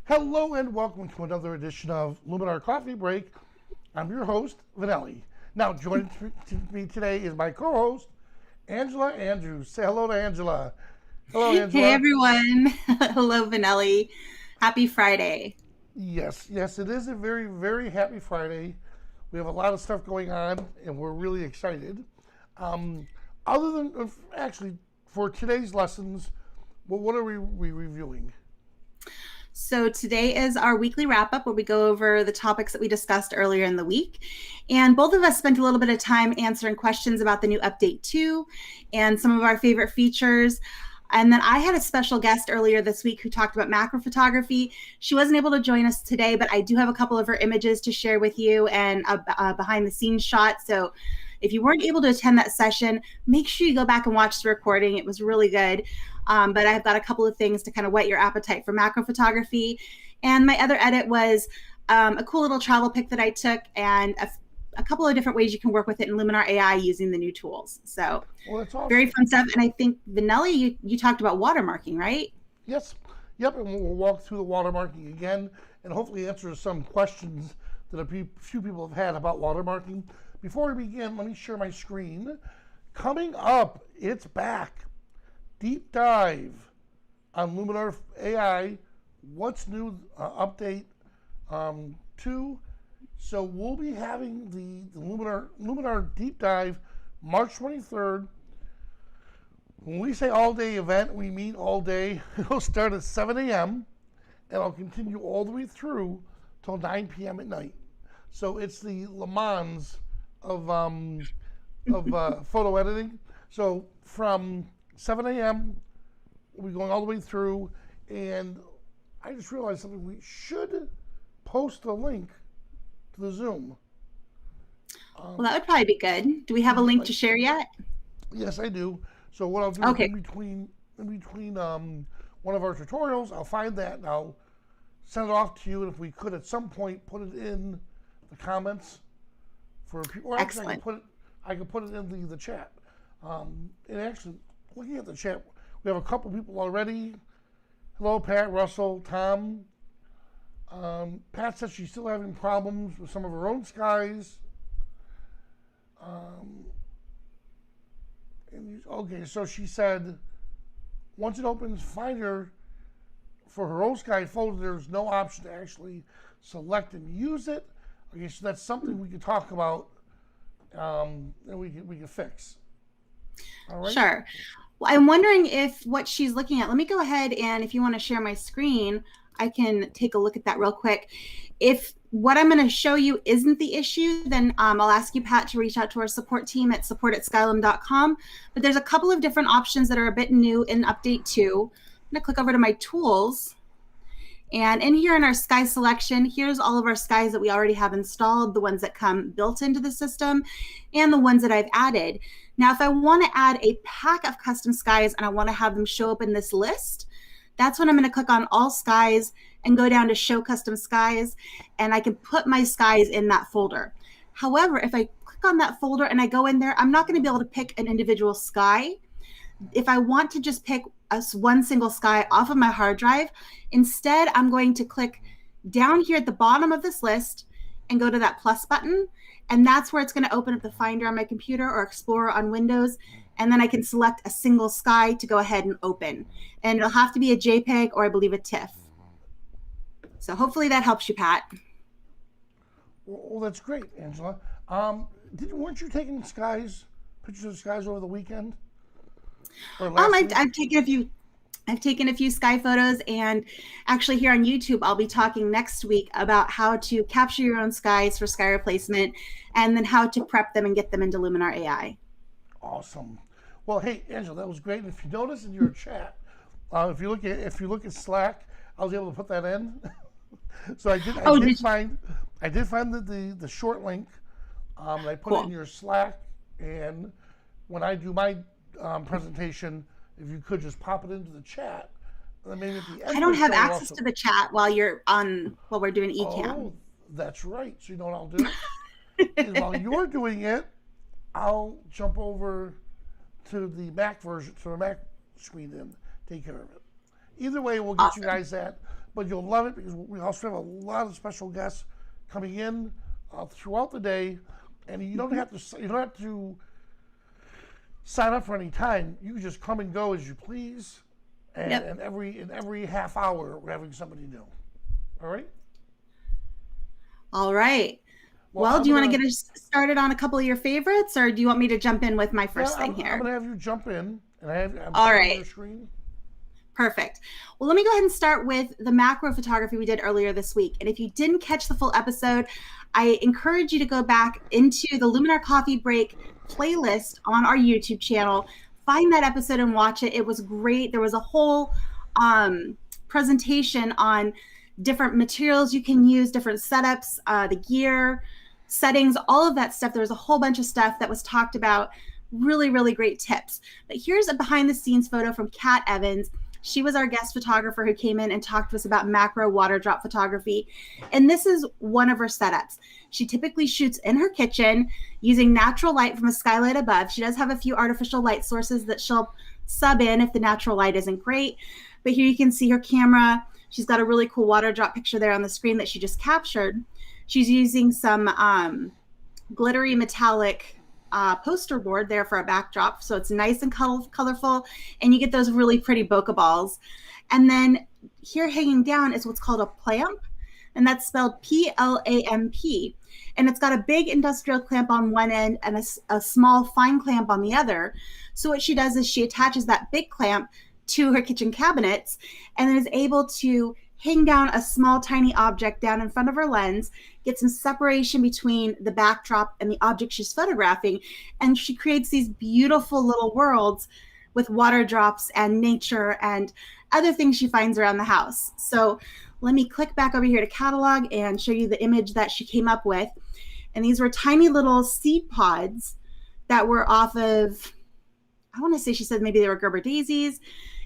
Hello and welcome to another edition of Luminar Coffee Break. I'm your host, Vanelli. Now, joining me today is my co-host, Angela Andrieux. Say hello to Angela. Hello, Hey Angela. everyone. Hello, Vanelli. Happy Friday. Yes, it is a very, very happy Friday. We have a lot of stuff going on, and we're really excited. Um, other than, actually, for today's lessons, well, what are we reviewing? So, today is our weekly wrap up where we go over the topics that we discussed earlier in the week. And both of us spent a little bit of time answering questions about the new update 2 and some of our favorite features. And then I had a special guest earlier this week who talked about macro photography. She wasn't able to join us today, but I do have a couple of her images to share with you and a behind the scenes shot. So if you weren't able to attend that session, make sure you go back and watch the recording. It was really good. But I've got a couple of things to kind of whet your appetite for macro photography. And my other edit was a cool little travel pic that I took and a couple of different ways you can work with it in Luminar AI using the new tools. So Well, that's very awesome. fun stuff. And I think, Vanelli, you talked about watermarking, right? Yes, yep, and we'll walk through the watermarking again and hopefully answer some questions that few people have had about watermarking. Before we begin, let me share my screen. Coming up, it's back. Deep dive on Luminar AI. What's new? Update 2. So we'll be having the Luminar deep dive March 23rd. When we say all day event, we mean all day. It'll start at 7 a.m. and it'll continue all the way through till 9 p.m. at night. So it's the Le Mans of photo editing. So from 7 a.m. we'll be going all the way through, and I just realized something. We should post a link to the Zoom. Well, that would probably be good. Do we have a link to share yet? Yes, I do. So what I'll do is Okay. in between one of our tutorials, I'll find that and I'll send it off to you. And if we could at some point put it in the comments for people, or actually Excellent. I can put it in the chat. And actually, looking at the chat, we have a couple people already. Hello, Pat, Russell, Tom. Pat says she's still having problems with some of her own skies. Um, okay, so she said once it opens Finder for her own sky folder, there's no option to actually select and use it. Okay, so that's something we could talk about, and we can fix. All right. Sure. Well, I'm wondering if what she's looking at, let me go ahead and if you want to share my screen, I can take a look at that real quick. If what I'm going to show you isn't the issue, then I'll ask you, Pat, to reach out to our support team at support@skylum.com. But there's a couple of different options that are a bit new in Update 2. I'm going to click over to my tools. And in here in our sky selection, here's all of our skies that we already have installed, the ones that come built into the system, and the ones that I've added. Now, if I want to add a pack of custom skies and I want to have them show up in this list, that's when I'm going to click on all skies and go down to show custom skies, and I can put my skies in that folder. However, if I click on that folder and I go in there, I'm not going to be able to pick an individual sky. If I want to just pick one single sky off of my hard drive, instead I'm going to click down here at the bottom of this list and go to that plus button. And that's where it's going to open up the Finder on my computer or Explorer on Windows. And then I can select a single sky to go ahead and open. And it'll have to be a JPEG or I believe a TIFF. So hopefully that helps you, Pat. Well, that's great, Angela. Weren't you taking pictures of skies over the weekend or last week? I've taken a few sky photos, and actually here on YouTube, I'll be talking next week about how to capture your own skies for sky replacement, and then how to prep them and get them into Luminar AI. Awesome. Well, hey, Angela, that was great. And if you notice in your chat, if you look at Slack, I was able to put that in. So I did find the short link. And I put it in Cool. your Slack, and when I do my presentation, if you could just pop it into the chat, and then maybe at the end I of don't the have show, access also. to the chat while we're doing eCam. Oh, that's right. So you know what I'll do is while you're doing it, I'll jump over to the Mac screen and take care of it. Either way, we'll get you Awesome. guys that. but you'll love it because we also have a lot of special guests coming in throughout the day, and you don't have to sign up for any time. You can just come and go as you please, and in every half hour we're having somebody new. All right. All right. Well, do you want to get us started on a couple of your favorites, or do you want me to jump in with my first thing here? I'm going to have you jump in, and I'm all sharing right. your screen. Perfect. Well, let me go ahead and start with the macro photography we did earlier this week. And if you didn't catch the full episode, I encourage you to go back into the Luminar Coffee Break playlist on our YouTube channel, find that episode and watch it. It was great. There was a whole presentation on different materials you can use, different setups, the gear, settings, all of that stuff. There was a whole bunch of stuff that was talked about. Really, really great tips. But here's a behind the scenes photo from Kat Evans. She was our guest photographer who came in and talked to us about macro water drop photography. And this is one of her setups. She typically shoots in her kitchen using natural light from a skylight above. She does have a few artificial light sources that she'll sub in if the natural light isn't great. But here you can see her camera. She's got a really cool water drop picture there on the screen that she just captured. She's using some glittery metallic poster board there for a backdrop. So it's nice and colorful, and you get those really pretty bokeh balls. And then here hanging down is what's called a plamp, and that's spelled P-L-A-M-P. And it's got a big industrial clamp on one end and a small fine clamp on the other. So what she does is she attaches that big clamp to her kitchen cabinets and then is able to hang down a small tiny object down in front of her lens, get some separation between the backdrop and the object she's photographing, and she creates these beautiful little worlds with water drops and nature and other things she finds around the house. So let me click back over here to catalog and show you the image that she came up with. And these were tiny little seed pods that were off of, I want to say she said maybe they were Gerber daisies,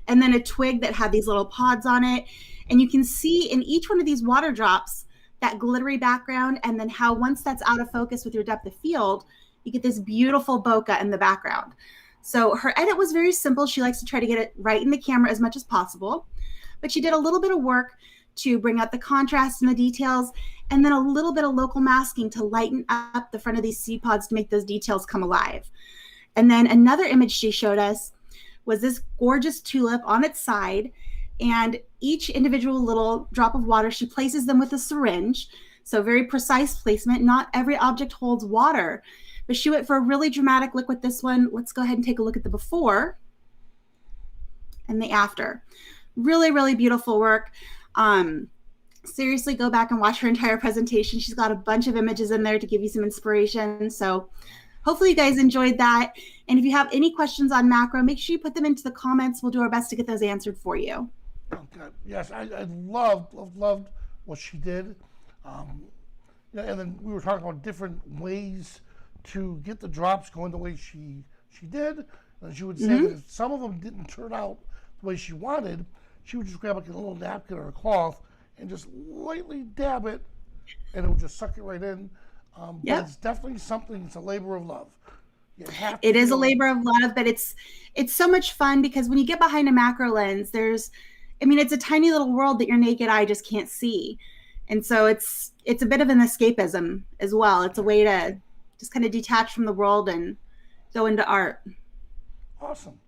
and then a twig that had these little pods on it. And you can see in each one of these water drops that glittery background, and then how once that's out of focus with your depth of field, you get this beautiful bokeh in the background. So her edit was very simple. She likes to try to get it right in the camera as much as possible, but she did a little bit of work to bring out the contrast and the details, and then a little bit of local masking to lighten up the front of these seed pods to make those details come alive. And then another image she showed us was this gorgeous tulip on its side, and each individual little drop of water, she places them with a syringe. So very precise placement. Not every object holds water, but she went for a really dramatic look with this one. Let's go ahead and take a look at the before and the after. Really, really beautiful work. Seriously, go back and watch her entire presentation. She's got a bunch of images in there to give you some inspiration. So hopefully you guys enjoyed that. And if you have any questions on macro, make sure you put them into the comments. We'll do our best to get those answered for you. Okay. Yes, I loved what she did. And then we were talking about different ways to get the drops going the way she did. And she would say that if some of them didn't turn out the way she wanted, she would just grab like a little napkin or a cloth and just lightly dab it, and it would just suck it right in. But it's definitely something. It's a labor of love. It is a labor of love, but it's so much fun because when you get behind a macro lens, it's a tiny little world that your naked eye just can't see. And so it's a bit of an escapism as well. It's a way to just kind of detach from the world and go into art. Awesome.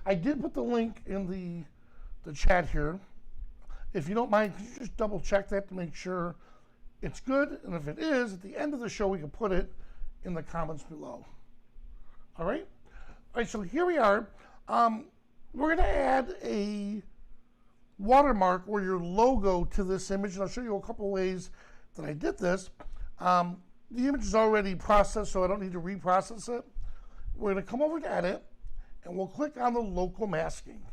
I did put the link in the chat here. If you don't mind, could you just double check that to make sure it's good? And if it is, at the end of the show, we can put it in the comments below. All right? All right, so here we are. We're going to add a watermark or your logo to this image, and I'll show you a couple ways that I did this. The image is already processed, so I don't need to reprocess it. We're going to come over to Edit, and we'll click on the local masking.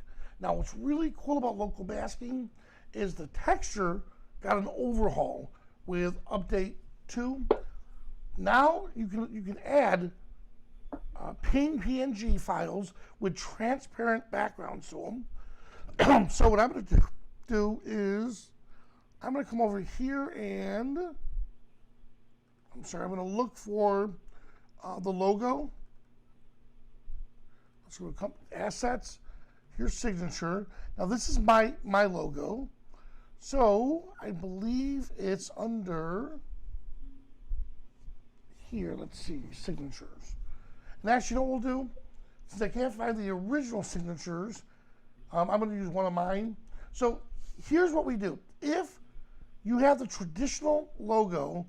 Now, what's really cool about local masking is the texture got an overhaul with Update 2. Now you can add PNG files with transparent backgrounds to them. So what I'm going to do is I'm going to come over here and I'm going to look for the logo. Let's go to Assets. Here's Signature. Now this is my logo. So I believe it's under here. Let's see, signatures. And actually, you know what we'll do? Since I can't find the original signatures, I'm going to use one of mine. So here's what we do. If you have the traditional logo,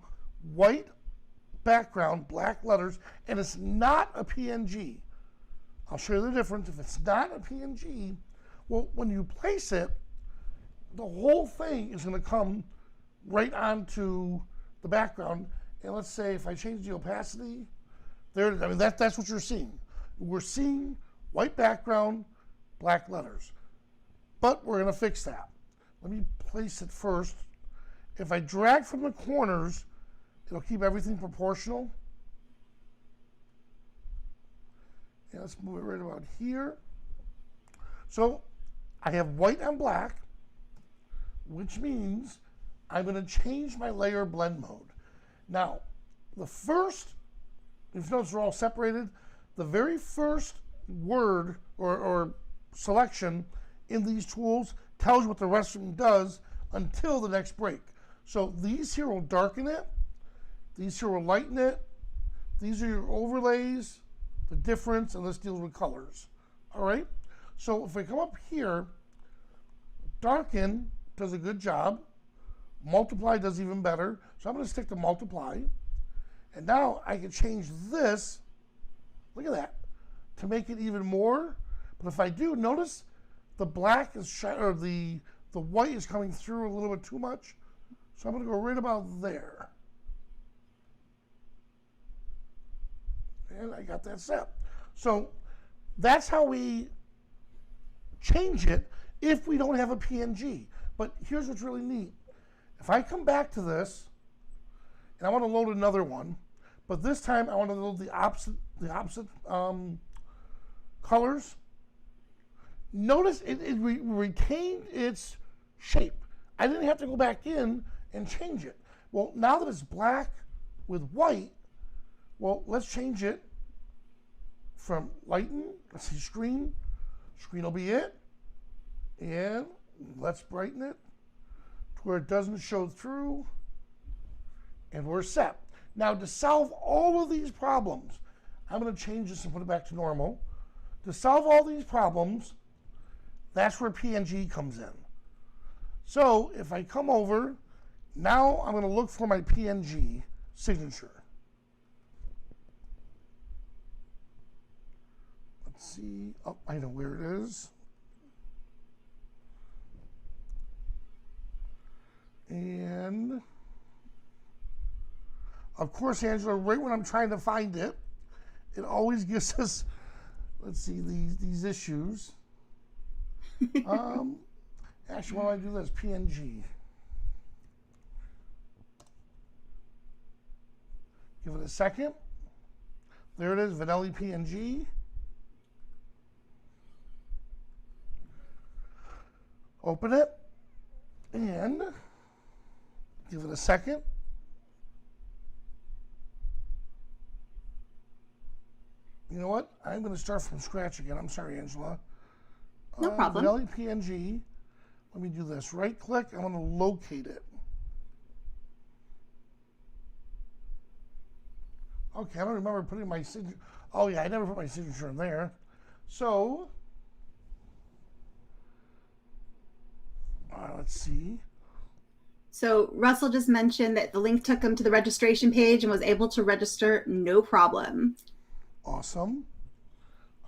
white background, black letters, and it's not a PNG, I'll show you the difference. If it's not a PNG, well, when you place it, the whole thing is going to come right onto the background. And let's say if I change the opacity, there, I mean, that's what you're seeing. We're seeing white background, black letters. But we're going to fix that. Let me place it first. If I drag from the corners, it'll keep everything proportional. And let's move it right about here. So I have white and black, which means I'm going to change my layer blend mode. Now, the first, if you notice they're all separated, the very first word or selection in these tools tells you what the rest of them does until the next break. So these here will darken it, these here will lighten it, these are your overlays, the difference, and this deals with colors. All right? So if I come up here, darken does a good job, multiply does even better, so I'm going to stick to multiply. And now I can change this, look at that, to make it even more. But if I do, notice the black is or the white is coming through a little bit too much. So I'm going to go right about there. And I got that set. So that's how we change it if we don't have a PNG. But here's what's really neat. If I come back to this, and I want to load another one, but this time I want to load the opposite colors. Notice it retained its shape. I didn't have to go back in and change it. Well, now that it's black with white, well, let's change it from lighten, let's see screen. Screen will be it. And let's brighten it to where it doesn't show through. And we're set. Now to solve all of these problems, I'm going to change this and put it back to normal. To solve all these problems, that's where PNG comes in. So if I come over, now I'm going to look for my PNG signature. Let's see. Oh, I know where it is. And of course, Angela, right when I'm trying to find it, it always gives us, let's see, these issues. Actually, why don't I do this? PNG. Give it a second. There it is, Vanelli PNG. Open it and give it a second. You know what? I'm going to start from scratch again. I'm sorry, Angela. No problem. Vanelli PNG. Let me do this. Right click. I want to locate it. Okay, I don't remember putting my signature. Oh, yeah, I never put my signature in there. So, let's see. So Russell just mentioned that the link took him to the registration page and was able to register no problem. Awesome.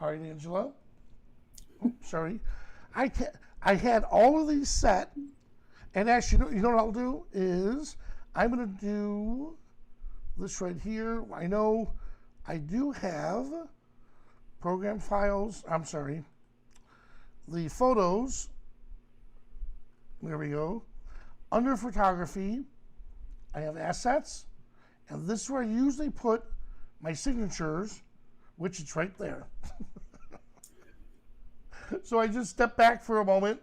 All right, Angela. Oh, sorry. I had all of these set, and actually, you know what I'll do is I'm going to do this right here. I know I do have program files. I'm sorry. The photos. There we go. Under photography, I have assets, and this is where I usually put my signatures, which it's right there. So I just stepped back for a moment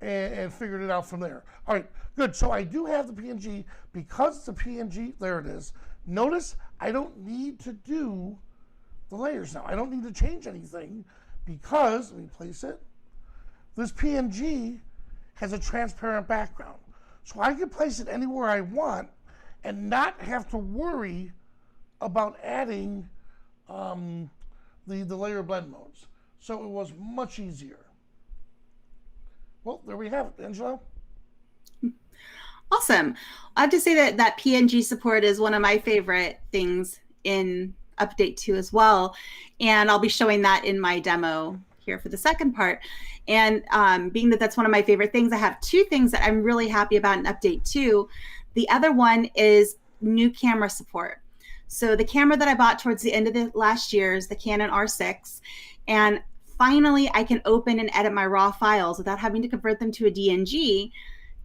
and figured it out from there. All right, good. So I do have the PNG. Because it's a PNG, there it is. Notice I don't need to do the layers now. I don't need to change anything because, let me place it, this PNG has a transparent background. So I can place it anywhere I want and not have to worry about adding the layer blend modes. So it was much easier. Well, there we have it, Angela. Awesome. I have to say that PNG support is one of my favorite things in Update 2 as well. And I'll be showing that in my demo here for the second part. And being that that's one of my favorite things, I have two things that I'm really happy about in Update 2. The other one is new camera support. So the camera that I bought towards the end of the last year is the Canon R6. And finally, I can open and edit my raw files without having to convert them to a DNG.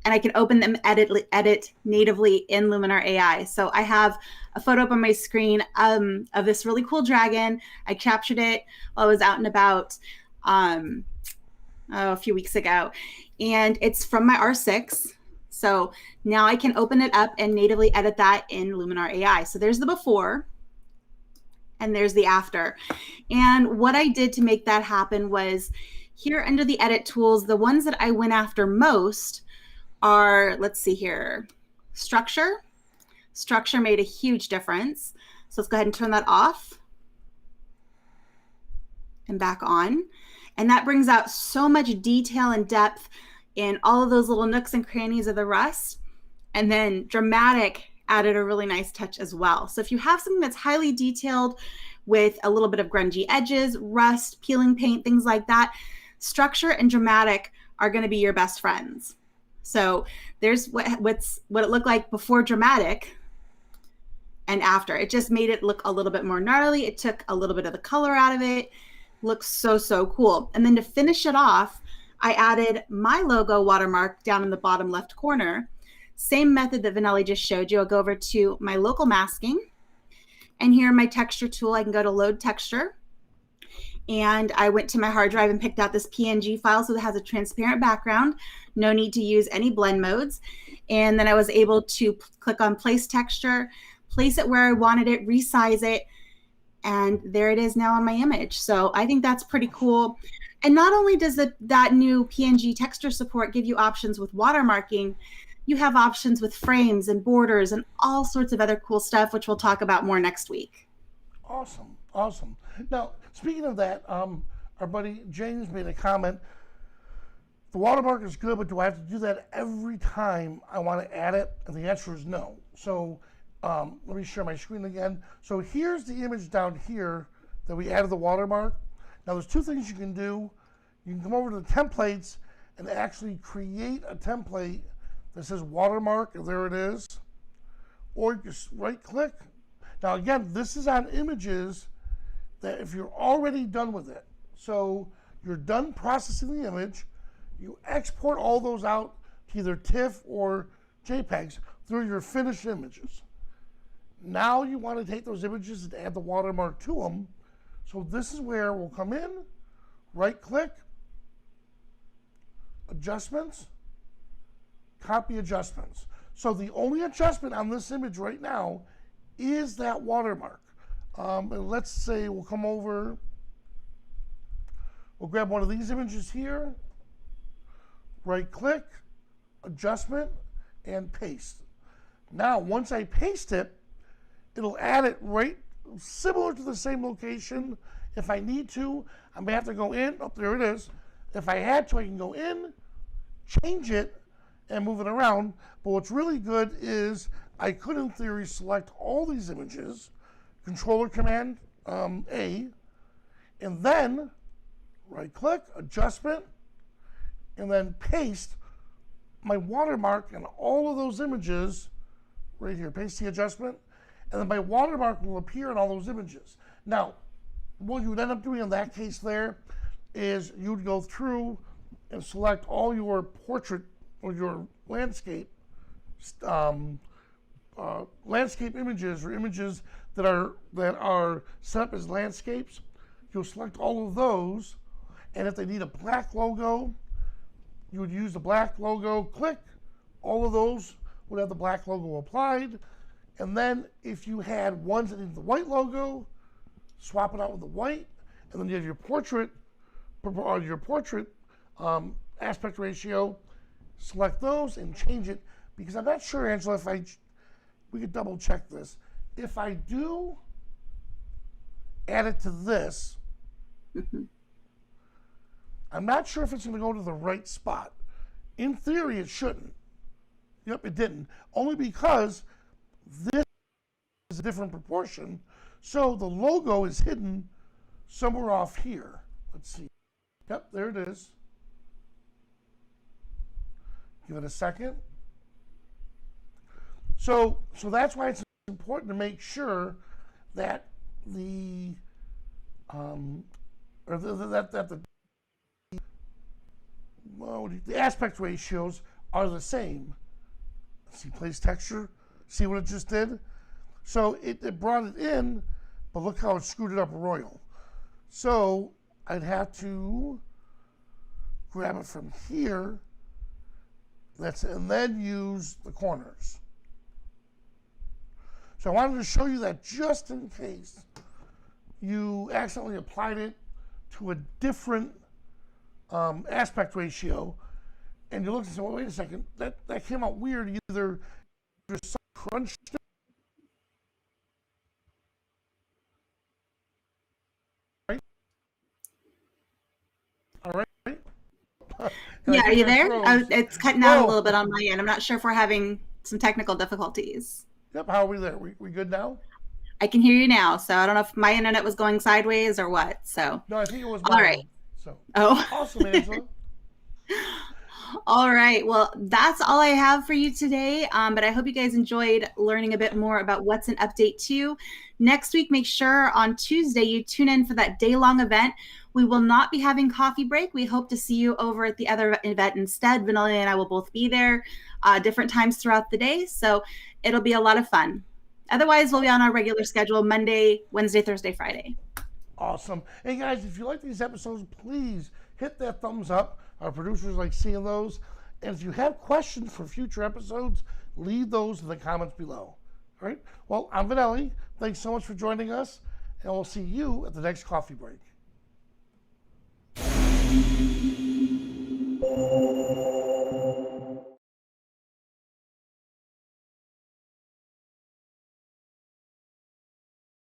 And I can open them, edit natively in Luminar AI. So I have a photo up on my screen of this really cool dragon. I captured it while I was out and about a few weeks ago. And it's from my R6. So now I can open it up and natively edit that in Luminar AI. So there's the before and there's the after. And what I did to make that happen was here under the edit tools, the ones that I went after most are, let's see here, structure. Structure made a huge difference. So let's go ahead and turn that off and back on. And that brings out so much detail and depth in all of those little nooks and crannies of the rust. And then dramatic added a really nice touch as well. So if you have something that's highly detailed with a little bit of grungy edges, rust, peeling paint, things like that, structure and dramatic are going to be your best friends. So there's what it looked like before dramatic and after. It just made it look a little bit more gnarly. It took a little bit of the color out of it. Looks so, so cool. And then to finish it off, I added my logo watermark down in the bottom left corner. Same method that Vanelli just showed you. I'll go over to my local masking. And here in my texture tool, I can go to load texture. And I went to my hard drive and picked out this PNG file so it has a transparent background. No need to use any blend modes. And then I was able to click on place texture, place it where I wanted it, resize it, and there it is now on my image. So I think that's pretty cool. And not only does that new PNG texture support give you options with watermarking, you have options with frames and borders and all sorts of other cool stuff, which we'll talk about more next week. Awesome, awesome. Now, speaking of that, our buddy James made a comment. The watermark is good, but do I have to do that every time I want to add it? And the answer is no. So let me share my screen again. So here's the image down here that we added the watermark. Now there's two things you can do. You can come over to the templates and actually create a template that says watermark, and there it is. Or you just right click. Now again, this is on images that if you're already done with it. So you're done processing the image, you export all those out to either TIFF or JPEGs through your finished images. Now you want to take those images and add the watermark to them. So this is where we'll come in, right click, adjustments, copy adjustments. So the only adjustment on this image right now is that watermark. And let's say we'll come over, we'll grab one of these images here, right click, adjustment, and paste. Now, once I paste it, it'll add it right similar to the same location. If I need to, I may have to go in, oh, there it is. If I had to, I can go in, change it, and move it around. But what's really good is I could, in theory, select all these images, controller command A, and then right click, adjustment, and then paste my watermark in all of those images right here. Paste the adjustment, and then my watermark will appear in all those images. Now, what you would end up doing in that case there is you'd go through and select all your portrait or your landscape landscape images or images that are set up as landscapes. You'll select all of those, and if they need a black logo, you would use the black logo, click, all of those would have the black logo applied. And then if you had ones that needed the white logo, swap it out with the white, and then you have your portrait aspect ratio, select those and change it because I'm not sure, Angela, if we could double check this. If I do add it to this, I'm not sure if it's going to go to the right spot. In theory, it shouldn't. Yep, it didn't. Only because this is a different proportion. So the logo is hidden somewhere off here. Let's see. Yep, there it is. Give it a second. So that's why it's important to make sure that the aspect ratios are the same. Let's see, place texture. See what it just did? So it brought it in, but look how it screwed it up royal. So I'd have to grab it from here. And then use the corners. So I wanted to show you that just in case you accidentally applied it to a different aspect ratio, and you looked and said, well, wait a second, that came out weird. Either there's some crunch to it, right? All right. Yeah, are you there? It's cutting out a little bit on my end. I'm not sure if we're having some technical difficulties. Yep, how are we there? We good now? I can hear you now, so I don't know if my internet was going sideways or what. So no, I think it was all right. So awesome, Angela. All right. Well, that's all I have for you today. But I hope you guys enjoyed learning a bit more about what's in Update 2. Next week, make sure on Tuesday you tune in for that day-long event. We will not be having coffee break. We hope to see you over at the other event instead. Vanelli and I will both be there different times throughout the day. So it'll be a lot of fun. Otherwise, we'll be on our regular schedule Monday, Wednesday, Thursday, Friday. Awesome. Hey, guys, if you like these episodes, please hit that thumbs up. Our producers like seeing those. And if you have questions for future episodes, leave those in the comments below. All right? Well, I'm Vanelli. Thanks so much for joining us, and we'll see you at the next coffee break.